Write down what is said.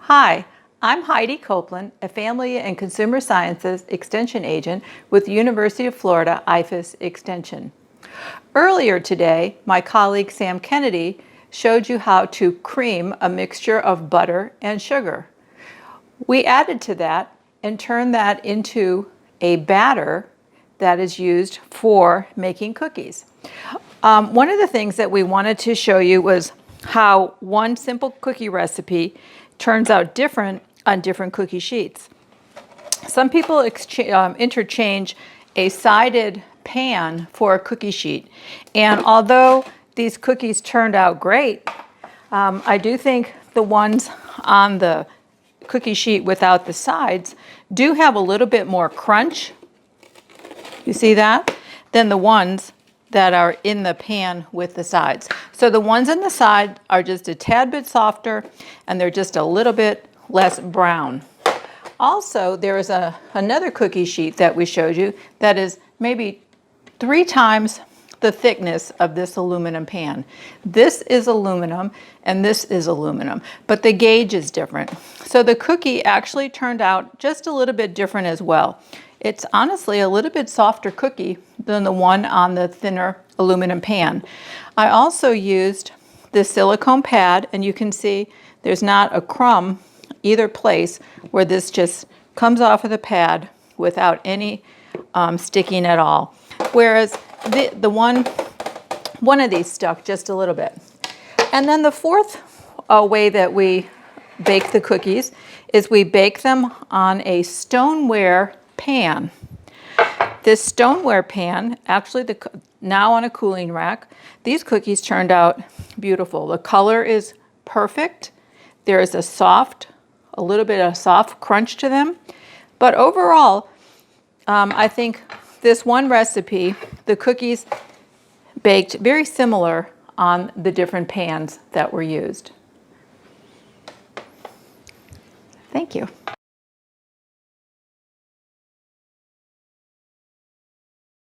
Hi, I'm Heidi Copeland, a Family and Consumer Sciences Extension Agent with the University of Florida IFAS Extension. Earlier today, my colleague Sam Kennedy showed you how to cream a mixture of butter and sugar. We added to that and turned that into a batter that is used for making cookies. One of the things that we wanted to show you was how one simple cookie recipe turns out different on different cookie sheets. Some people interchange a sided pan for a cookie sheet, and although these cookies turned out great, I do think the ones on the cookie sheet without the sides do have a little bit more crunch, you see that, than the ones that are in the pan with the sides. So the ones on the side are just a tad bit softer and they're just a little bit less brown. Also, there is another cookie sheet that we showed you that is maybe 3 times the thickness of this aluminum pan. This is aluminum and this is aluminum, but the gauge is different. So the cookie actually turned out just a little bit different as well. It's honestly a little bit softer cookie than the one on the thinner aluminum pan. I also used this silicone pad, and you can see there's not a crumb either place where this just comes off of the pad without any sticking at all. Whereas the one of these stuck just a little bit. And then the fourth way that we bake the cookies is we bake them on a stoneware pan. This stoneware pan, actually now on a cooling rack, these cookies turned out beautiful. The color is perfect. There is a little bit of soft crunch to them. But overall, I think this one recipe, the cookies baked very similar on the different pans that were used. Thank you.